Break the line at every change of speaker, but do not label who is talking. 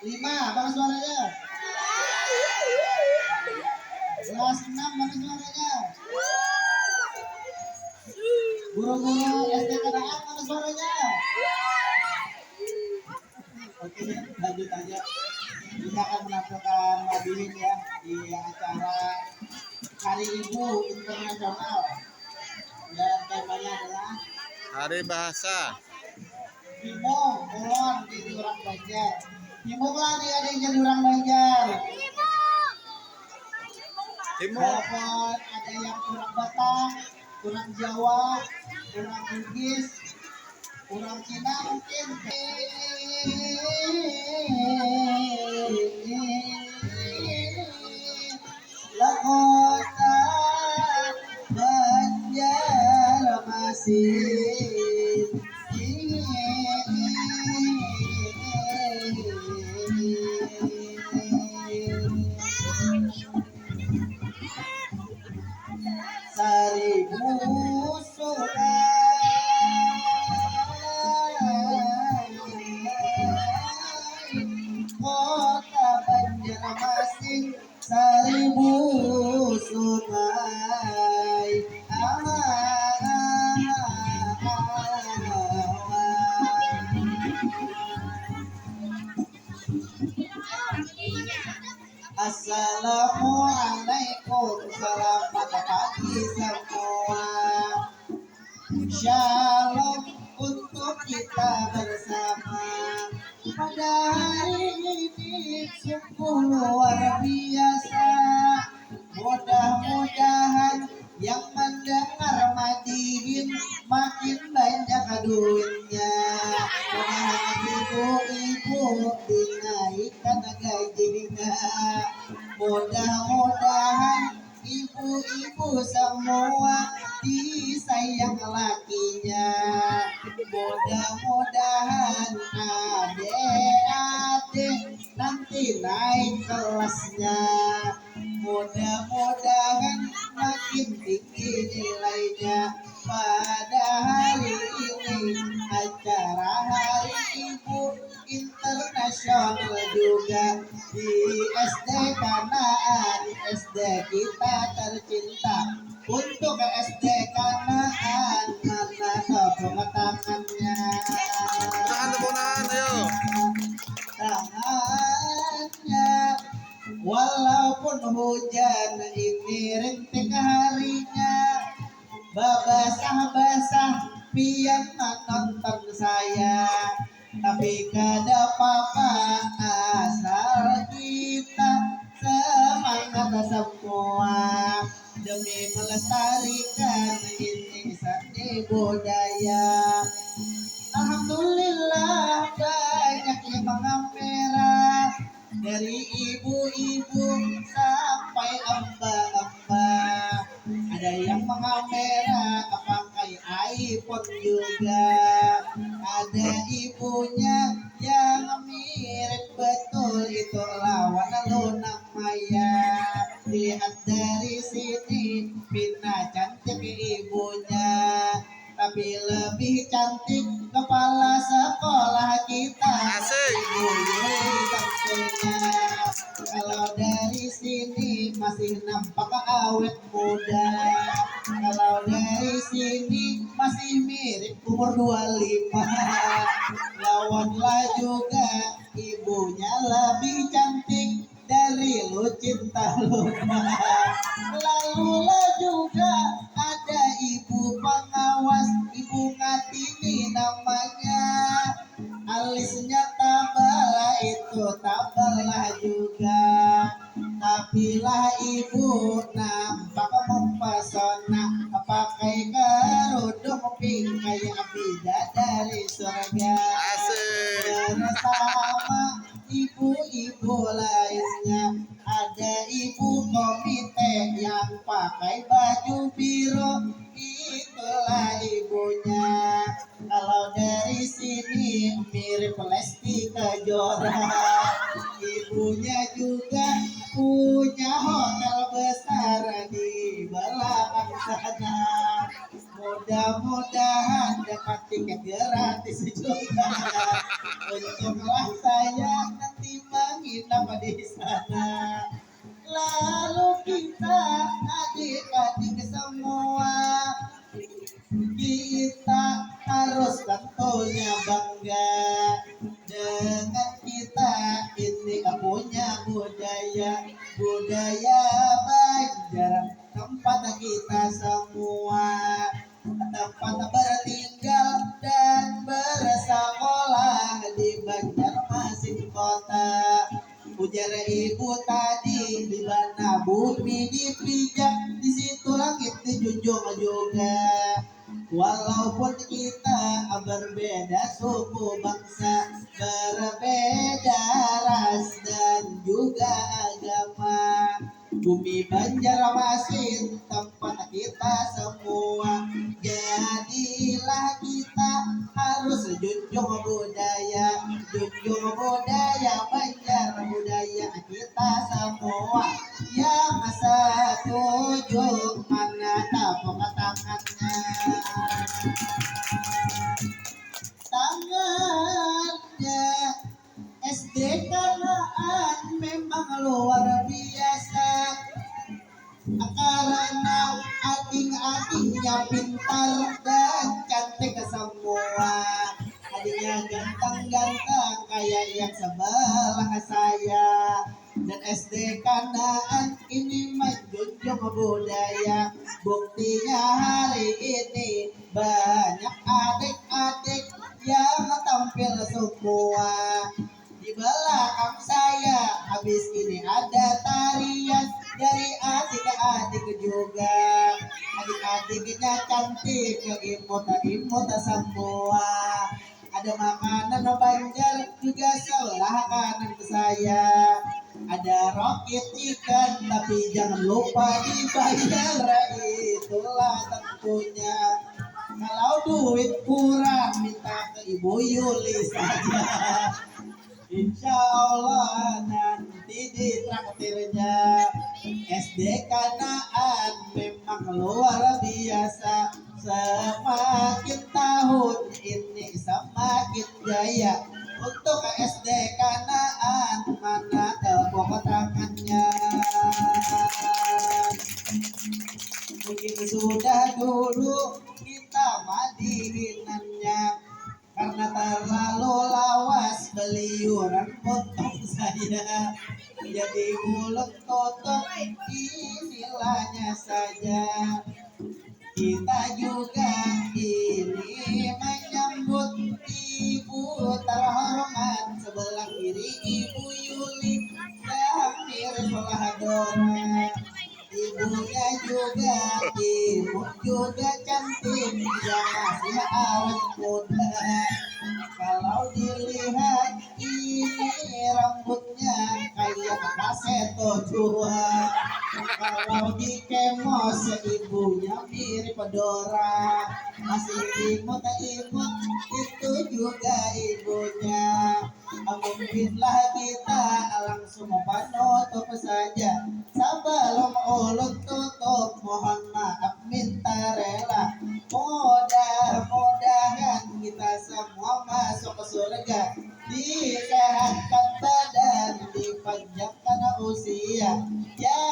5, mana suaranya? Kelas 6, mana suaranya? Guru-guru SD Kadaan, mana suaranya? Oke, lanjut aja. Kita akan menampilkan labirin ya di acara Hari Ibu Internasional. Dan temanya adalah
Hari Bahasa.
Timung, Kulon, jadi orang Banjar. Timung lah nih ada yang jadi orang Banjar.
Timur.
Walaupun ada yang kurang Batak, kurang Jawa, kurang Bugis, kurang Cina mungkin. Lakota Banjarmasin. Seribu sungai kota Banjarmasin, seribu sungai. Assalamualaikum, selamat pagi semua. Shalom untuk kita bersama. Pada hari ini sungguh luar biasa. Mudah-mudahan yang mendengar Madiin makin banyak duitnya. Mudah-mudahan ibu-ibu dinaikkan gajinya. Mudah-mudahan ibu-ibu semua disayang lakinya. Mudah-mudahan adik-adik nanti naik kelasnya. Mudah-mudahan makin tinggi nilainya. Pada hari ini acara Hari Ibu Internasional juga di SD Kanaan, SD kita tercinta. Untuk SD Kanaan, mana tepuk tangannya?
Tepuk tangan, ayo.
Tangannya. Walaupun hujan ini rintik harinya, basah-basah pian nonton saya. Tapi kada apa-apa asal kita semangat semua demi melestarikan ini seni budaya. Alhamdulillah banyak yang mengamera, dari ibu-ibu sampai mbak-mbak. Ada yang mengamera pakai iPhone juga. Ada ibunya yang mirip betul, itu lawan Luna Maya. Lihat dari sini, Pina cantik ibunya, tapi lebih cantik kepala sekolah kita.
Asik.
Tentunya kalau dari sini masih nampak awet muda. Kalau dari sini masih mirip umur 25. Lawanlah juga ibunya lebih cantik dari lu cinta Luna. Lalulah juga ada ibu pengawas, Ibu Ngatini namanya. Alisnya tabalah itu tabalah juga. Tapilah ibu nampak mempesona, pakai kerudung pink kayak bidadari surga.
Asik.
Bersama ibu-ibu lainnya, ada ibu komite yang pakai baju biru, itulah ibunya. Kalau dari sini mirip Lesti Kejora. Ibunya juga punya hotel besar di belakang sana. Mudah-mudahan dapat tiket gratis juga. Untunglah saya nanti menginap di sana. Lalu kita adik-adik semua, kita harus tentunya bangga dengan kita ini punya budaya Banjar, tempat kita semua, tempat bertinggal dan bersekolah di Banjarmasin kota. Ujar ibu tadi, di mana bumi dipijak, di situ langit dijunjung juga. Walaupun kita berbeda suku bangsa, berbeda ras dan juga agama, bumi Banjarmasin tempat kita semua. Jadilah kita harus junjung budaya Banjar, budaya kita semua. Yang setuju mana tepuk tangannya. Tangannya SD Kanaan memang luar biasa, karena adik-adiknya pintar dan cantik semua. Adiknya ganteng-ganteng kayak yang sebelah saya. Dan SD Kanaan ini menjunjung budaya. Buktinya hari ini banyak adik-adik yang tampil semua. Di belakang saya habis ini ada tarian dari adik-adik juga. Adik-adiknya cantik, imut-imut semua. Ada makanan Banjar juga sebelah kanan saya. Ada rocket chicken, tapi jangan lupa dibayar. Itulah tentunya. Kalau duit kurang minta ke Ibu Yuli saja. Insya Allah nanti ditraktirnya. SD Kanaan memang luar biasa. Semakin tahun ini semakin jaya. Untuk SD Kanaan mana tepuk tangannya. Mungkin sudah dulu kita madihinannya, karena terlalu lawas beliuran potong saya. Jadi mulut tutup inilahnya saja. Kita juga ini menyambut ibu terhormat sebelah kiri, Ibu Yuli yang mirip Dora. Ibunya juga imut juga cantik, yang masih awet muda. Kalau dilihat ini rambutnya kayak kaseto tua. Kalau di kemos ibunya mirip Dora. Masih imut-imut itu juga ibunya. Mungkinlah kita langsung penutup saja. Sebelum ulut tutup, mohon maaf minta rela. Mudah-mudahan kita semua masuk ke surga, disehatkan badan, dipanjangkan usia. Ya